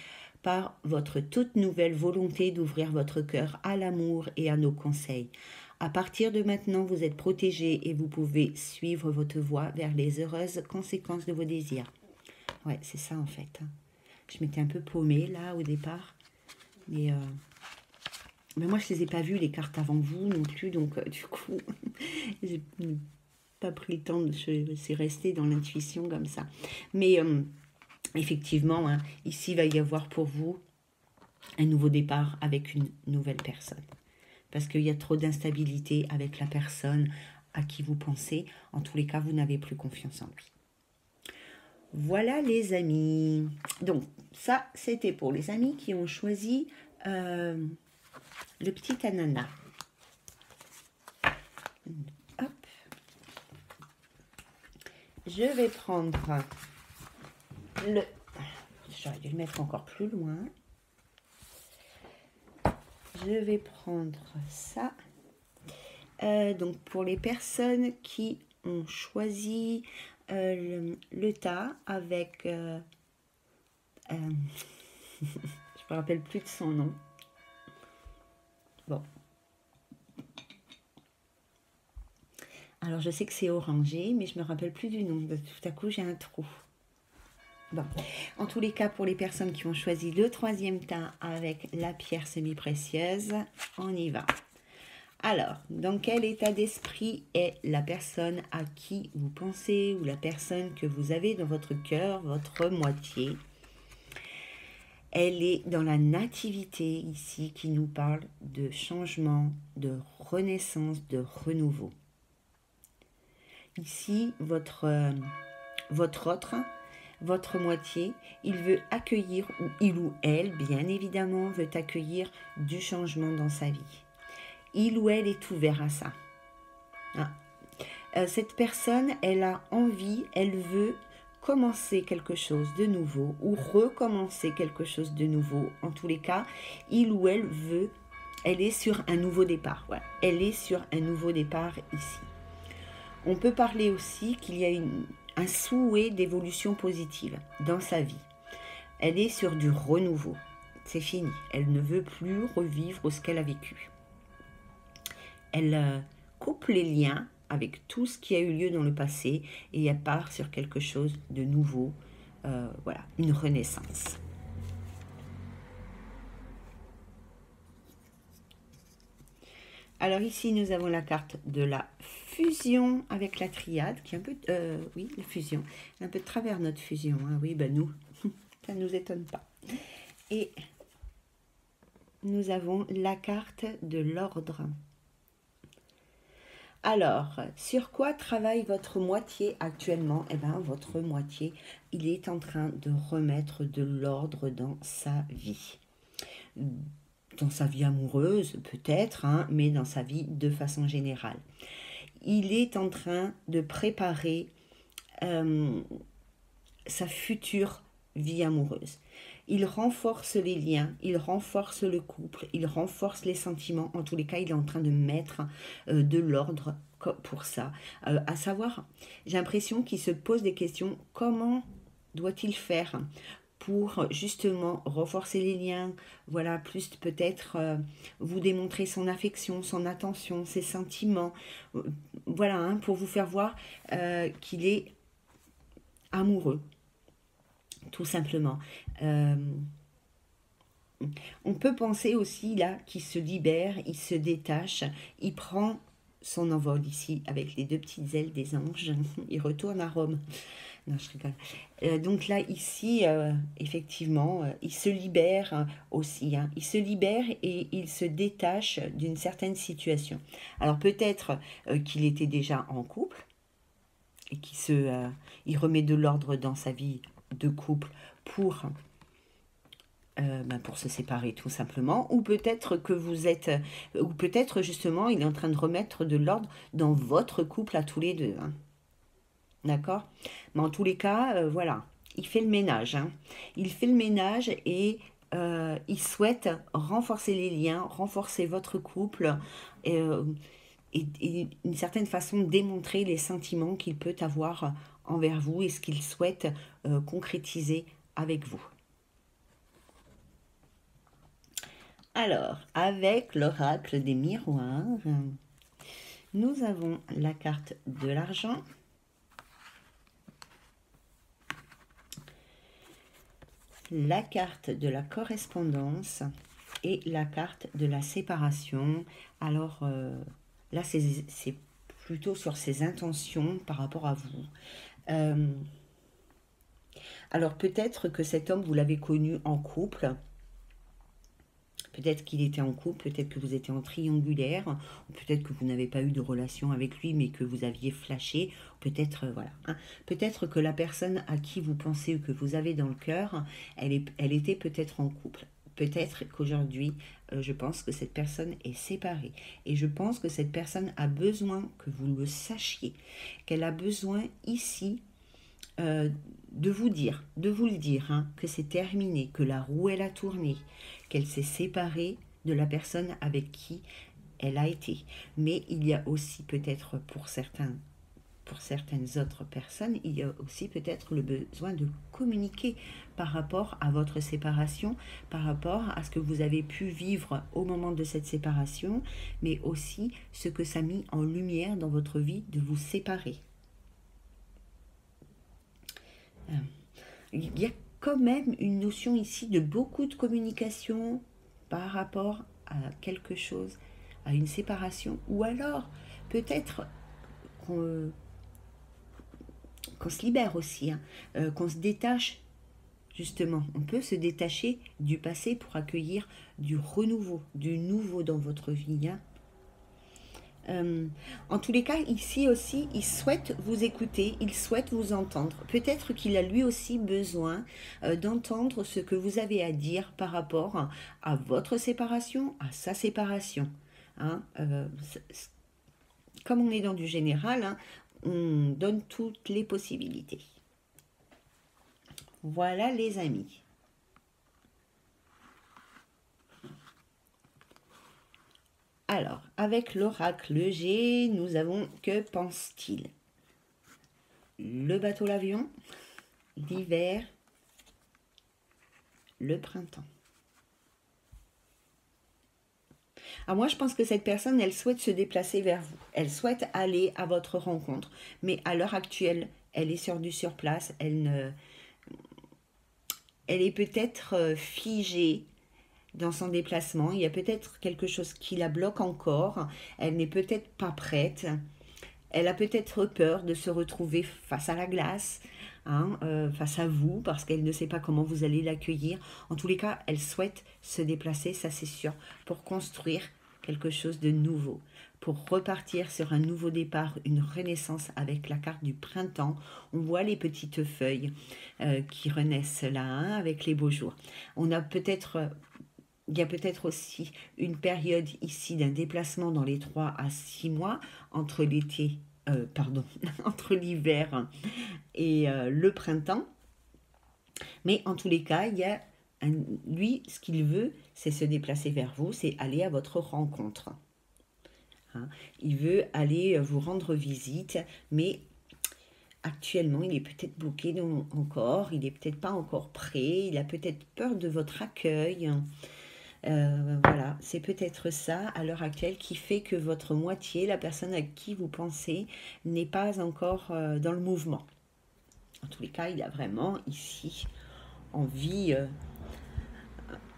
par votre toute nouvelle volonté d'ouvrir votre cœur à l'amour et à nos conseils. À partir de maintenant, vous êtes protégé et vous pouvez suivre votre voie vers les heureuses conséquences de vos désirs. Ouais, c'est ça en fait. Je m'étais un peu paumée là au départ. Mais moi, je ne les ai pas vues, les cartes avant vous non plus. Donc, du coup, j'ai pas pris le temps. C'est resté dans l'intuition comme ça. Mais effectivement, hein, ici, il va y avoir pour vous un nouveau départ avec une nouvelle personne. Parce qu'il y a trop d'instabilité avec la personne à qui vous pensez. En tous les cas, vous n'avez plus confiance en lui. Voilà les amis. Donc, ça, c'était pour les amis qui ont choisi le petit ananas. Hop. Je vais prendre le... J'aurais dû le mettre encore plus loin. Je vais prendre ça. Donc, pour les personnes qui ont choisi le tas avec... je ne me rappelle plus de son nom. Bon. Alors, je sais que c'est orangé, mais je ne me rappelle plus du nom. Tout à coup, j'ai un trou. Bon. En tous les cas, pour les personnes qui ont choisi le troisième tas avec la pierre semi-précieuse, on y va. Alors, dans quel état d'esprit est la personne à qui vous pensez ou la personne que vous avez dans votre cœur, votre moitié? Elle est dans la nativité ici qui nous parle de changement, de renaissance, de renouveau. Ici, votre autre, votre moitié, il veut accueillir, ou il ou elle, bien évidemment, veut accueillir du changement dans sa vie. Il ou elle est ouvert à ça. Ah. Cette personne, elle a envie, elle veut commencer quelque chose de nouveau ou recommencer quelque chose de nouveau. En tous les cas, il ou elle veut, elle est sur un nouveau départ. Ouais. Elle est sur un nouveau départ ici. On peut parler aussi qu'il y a un souhait d'évolution positive dans sa vie. Elle est sur du renouveau. C'est fini. Elle ne veut plus revivre ce qu'elle a vécu. Elle coupe les liens avec tout ce qui a eu lieu dans le passé et elle part sur quelque chose de nouveau. Voilà, une renaissance. Alors ici, nous avons la carte de la fusion avec la triade, qui est un peu, oui, la fusion, un peu de travers notre fusion, hein. Oui, ben nous, ça ne nous étonne pas. Et nous avons la carte de l'ordre. Alors, sur quoi travaille votre moitié actuellement? Eh bien, votre moitié, il est en train de remettre de l'ordre dans sa vie. Dans sa vie amoureuse, peut-être, hein, mais dans sa vie de façon générale. Il est en train de préparer sa future vie amoureuse. Il renforce les liens, il renforce le couple, il renforce les sentiments. En tous les cas, il est en train de mettre de l'ordre pour ça. À savoir, j'ai l'impression qu'il se pose des questions. Comment doit-il faire pour justement renforcer les liens, voilà, plus peut-être vous démontrer son affection, son attention, ses sentiments, voilà, hein, pour vous faire voir qu'il est amoureux, tout simplement. On peut penser aussi là qu'il se libère, il se détache, il prend son envol ici avec les deux petites ailes des anges, il retourne à Rome. Non, je rigole. Donc là, ici, effectivement, il se libère aussi. Hein. Il se libère et il se détache d'une certaine situation. Alors peut-être qu'il était déjà en couple et il remet de l'ordre dans sa vie de couple pour se séparer tout simplement, ou peut-être que vous êtes, ou peut-être justement il est en train de remettre de l'ordre dans votre couple à tous les deux. Hein. D'accord? Mais en tous les cas, voilà, il fait le ménage. Hein. Il fait le ménage et il souhaite renforcer les liens, renforcer votre couple et d'une certaine façon démontrer les sentiments qu'il peut avoir envers vous et ce qu'il souhaite concrétiser avec vous. Alors, avec l'oracle des miroirs, nous avons la carte de l'argent, la carte de la correspondance et la carte de la séparation. Alors là, c'est plutôt sur ses intentions par rapport à vous. Alors peut-être que cet homme, vous l'avez connu en couple. Peut-être qu'il était en couple, peut-être que vous étiez en triangulaire, peut-être que vous n'avez pas eu de relation avec lui, mais que vous aviez flashé. Peut-être, voilà. Hein. Peut-être que la personne à qui vous pensez ou que vous avez dans le cœur, elle était peut-être en couple. Peut-être qu'aujourd'hui, je pense que cette personne est séparée. Et je pense que cette personne a besoin que vous le sachiez. Qu'elle a besoin ici de vous le dire, hein, que c'est terminé, que la roue elle a tourné, qu'elle s'est séparée de la personne avec qui elle a été. Mais il y a aussi peut-être pour certaines autres personnes, il y a aussi peut-être le besoin de communiquer par rapport à votre séparation, par rapport à ce que vous avez pu vivre au moment de cette séparation, mais aussi ce que ça a mis en lumière dans votre vie de vous séparer. Il y a quand même une notion ici de beaucoup de communication par rapport à quelque chose, à une séparation, ou alors peut-être qu'on se libère aussi, hein, qu'on se détache, justement. On peut se détacher du passé pour accueillir du renouveau, du nouveau dans votre vie. Hein. En tous les cas, ici aussi, il souhaite vous écouter, il souhaite vous entendre. Peut-être qu'il a lui aussi besoin d'entendre ce que vous avez à dire par rapport à votre séparation, à sa séparation. Hein, comme on est dans du général, hein, on donne toutes les possibilités. Voilà les amis. Alors, avec l'oracle G, nous avons que pense-t-il? Le bateau, l'avion, l'hiver, le printemps. Alors moi, je pense que cette personne, elle souhaite se déplacer vers vous. Elle souhaite aller à votre rencontre. Mais à l'heure actuelle, elle est sur du surplace. Elle est peut-être figée dans son déplacement. Il y a peut-être quelque chose qui la bloque encore. Elle n'est peut-être pas prête. Elle a peut-être peur de se retrouver face à la glace, hein, face à vous, parce qu'elle ne sait pas comment vous allez l'accueillir. En tous les cas, elle souhaite se déplacer, ça c'est sûr, pour construire quelque chose de nouveau, pour repartir sur un nouveau départ, une renaissance avec la carte du printemps. On voit les petites feuilles qui renaissent là, hein, avec les beaux jours. On a peut-être il y a peut-être aussi une période ici d'un déplacement dans les 3 à 6 mois entre l'été, pardon, entre l'hiver et le printemps. Mais en tous les cas, lui, ce qu'il veut, c'est se déplacer vers vous, c'est aller à votre rencontre. Hein. Il veut aller vous rendre visite, mais actuellement, il est peut-être bloqué encore, il n'est peut-être pas encore prêt, il a peut-être peur de votre accueil. Voilà, c'est peut-être ça à l'heure actuelle qui fait que votre moitié, la personne à qui vous pensez, n'est pas encore dans le mouvement. En tous les cas, il a vraiment ici envie,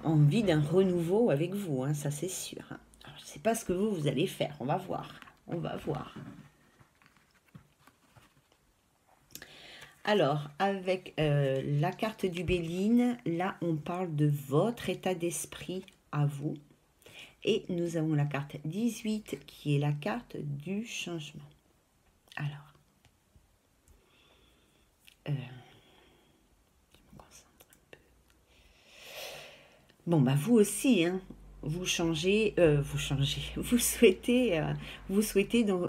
envie d'un renouveau avec vous, hein, ça c'est sûr. Hein. Alors, je ne sais pas ce que vous allez faire, on va voir. On va voir. Alors, avec la carte du Béline, là, on parle de votre état d'esprit à vous. Et nous avons la carte 18 qui est la carte du changement. Alors, je me concentre un peu. Bon, bah vous aussi, hein, vous souhaitez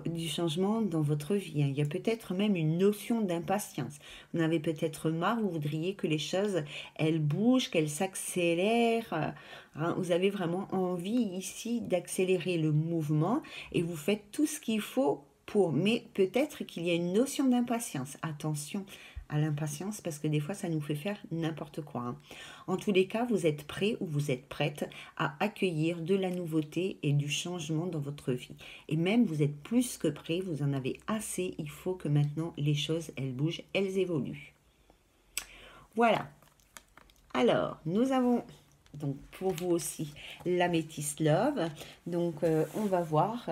du changement dans votre vie. Hein. Il y a peut-être même une notion d'impatience. Vous en avez peut-être marre, vous voudriez que les choses, elles bougent, qu'elles s'accélèrent. Hein. Vous avez vraiment envie ici d'accélérer le mouvement et vous faites tout ce qu'il faut pour. Mais peut-être qu'il y a une notion d'impatience. Attention à l'impatience parce que des fois, ça nous fait faire n'importe quoi. Hein. En tous les cas, vous êtes prêt ou vous êtes prête à accueillir de la nouveauté et du changement dans votre vie. Et même, vous êtes plus que prêt, vous en avez assez. Il faut que maintenant, les choses, elles bougent, elles évoluent. Voilà. Alors, nous avons donc pour vous aussi l'améthyste love. Donc, on va voir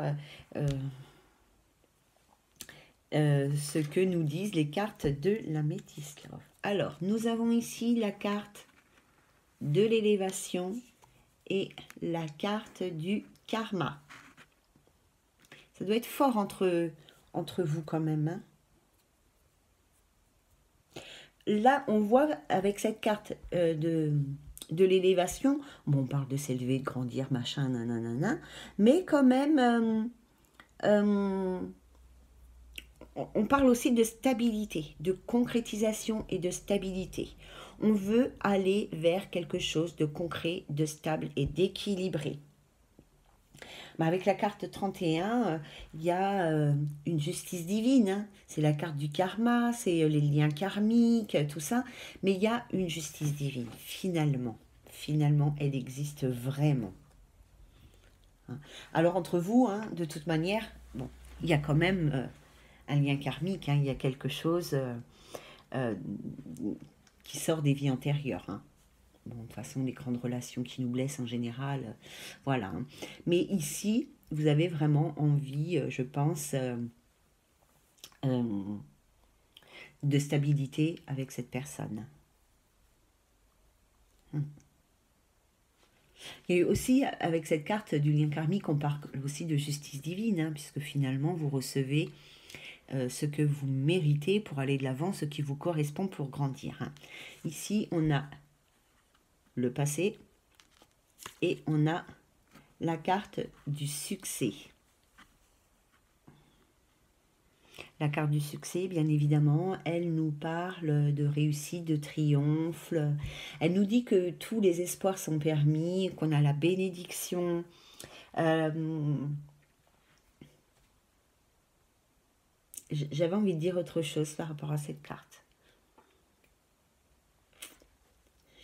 ce que nous disent les cartes de l'améthyste love. Alors, nous avons ici la carte de l'élévation et la carte du karma. Ça doit être fort entre vous quand même. Hein. Là, on voit avec cette carte de l'élévation, bon, on parle de s'élever, de grandir, machin, nanana, mais quand même, on parle aussi de stabilité, de concrétisation et de stabilité. On veut aller vers quelque chose de concret, de stable et d'équilibré. Mais avec la carte 31, il y a une justice divine. Hein. C'est la carte du karma, c'est les liens karmiques, tout ça. Mais il y a une justice divine, finalement. Finalement, elle existe vraiment. Hein. Alors entre vous, hein, de toute manière, bon, il y a quand même un lien karmique. Hein. Il y a quelque chose qui sort des vies antérieures. Hein. Bon, de toute façon, les grandes relations qui nous blessent en général, voilà. Hein. Mais ici, vous avez vraiment envie, je pense, de stabilité avec cette personne. Et aussi, avec cette carte du lien karmique, on parle aussi de justice divine, hein, puisque finalement, vous recevez ce que vous méritez pour aller de l'avant, ce qui vous correspond pour grandir. Hein. Ici, on a le passé et on a la carte du succès. La carte du succès, bien évidemment, elle nous parle de réussite, de triomphe. Elle nous dit que tous les espoirs sont permis, qu'on a la bénédiction. J'avais envie de dire autre chose par rapport à cette carte.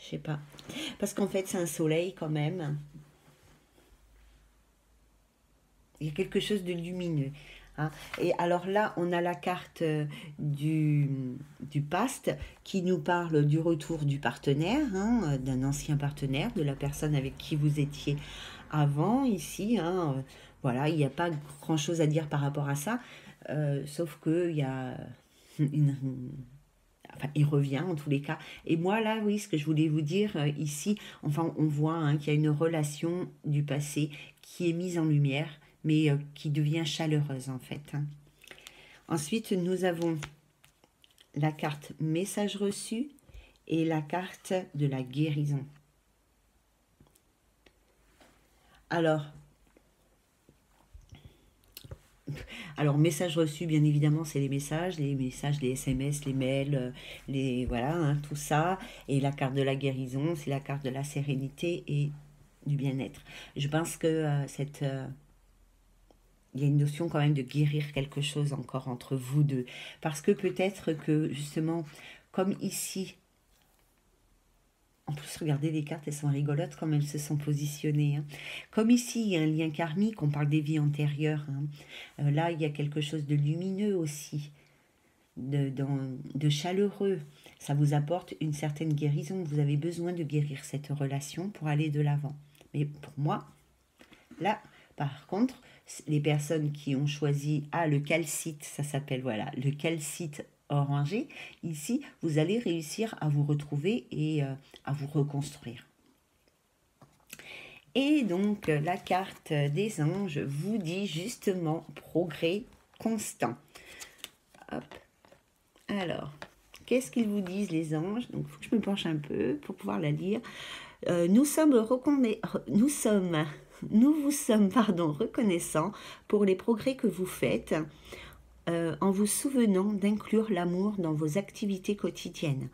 Je sais pas. Parce qu'en fait, c'est un soleil quand même. il y a quelque chose de lumineux. Hein. Et alors là, on a la carte du past qui nous parle du retour du partenaire, hein, d'un ancien partenaire, de la personne avec qui vous étiez avant ici. Hein. Voilà, il n'y a pas grand-chose à dire par rapport à ça, sauf qu'il y a une, enfin, il revient en tous les cas. Et moi, là, oui, ce que je voulais vous dire ici, enfin, on voit hein, qu'il y a une relation du passé qui est mise en lumière, mais qui devient chaleureuse, en fait. Hein. Ensuite, nous avons la carte message reçu et la carte de la guérison. Alors, message reçu, bien évidemment, c'est les messages, les SMS, les mails, voilà, hein, tout ça. Et la carte de la guérison, c'est la carte de la sérénité et du bien-être. Je pense que il y a une notion quand même de guérir quelque chose encore entre vous deux. Parce que peut-être que, justement, comme ici, en plus, regardez les cartes, elles sont rigolotes comme elles se sont positionnées. Hein. Comme ici, il y a un lien karmique, on parle des vies antérieures. Hein. Là, il y a quelque chose de lumineux aussi, de chaleureux. Ça vous apporte une certaine guérison. Vous avez besoin de guérir cette relation pour aller de l'avant. Mais pour moi, là, par contre, les personnes qui ont choisi, le calcite, ça s'appelle, voilà, le calcite orangé, ici, vous allez réussir à vous retrouver et à vous reconstruire. Et donc, la carte des anges vous dit justement progrès constant. Hop. Alors, qu'est-ce qu'ils vous disent les anges? Donc, il faut que je me penche un peu pour pouvoir la lire. Nous vous sommes reconnaissants pour les progrès que vous faites en vous souvenant d'inclure l'amour dans vos activités quotidiennes.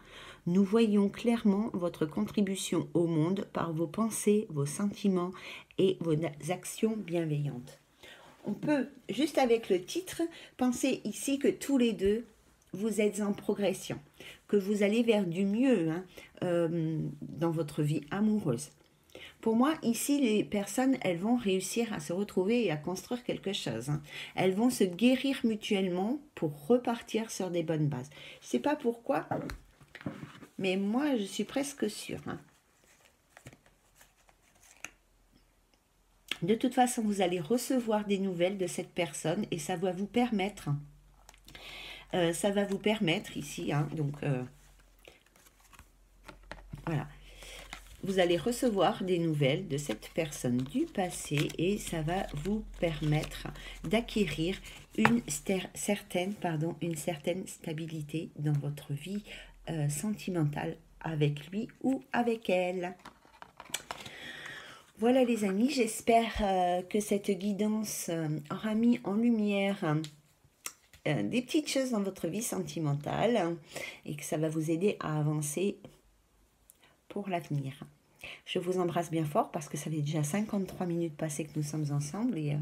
Nous voyons clairement votre contribution au monde par vos pensées, vos sentiments et vos actions bienveillantes. On peut, juste avec le titre, penser ici que tous les deux, vous êtes en progression, que vous allez vers du mieux hein, dans votre vie amoureuse. Pour moi, ici, les personnes, elles vont réussir à se retrouver et à construire quelque chose. Hein. Elles vont se guérir mutuellement pour repartir sur des bonnes bases. Je ne sais pas pourquoi, mais moi, je suis presque sûre. Hein. De toute façon, vous allez recevoir des nouvelles de cette personne et ça va vous permettre... ici, hein, donc voilà, vous allez recevoir des nouvelles de cette personne du passé et ça va vous permettre d'acquérir une certaine stabilité dans votre vie sentimentale avec lui ou avec elle. Voilà les amis, j'espère que cette guidance aura mis en lumière des petites choses dans votre vie sentimentale et que ça va vous aider à avancer pour l'avenir. Je vous embrasse bien fort parce que ça fait déjà 53 minutes passées que nous sommes ensemble et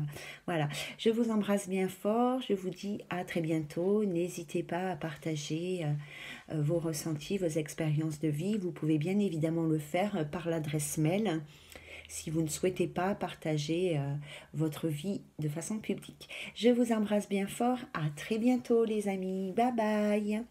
voilà, je vous embrasse bien fort, je vous dis à très bientôt, n'hésitez pas à partager vos ressentis, vos expériences de vie, vous pouvez bien évidemment le faire par l'adresse mail si vous ne souhaitez pas partager votre vie de façon publique. Je vous embrasse bien fort, à très bientôt les amis, bye bye.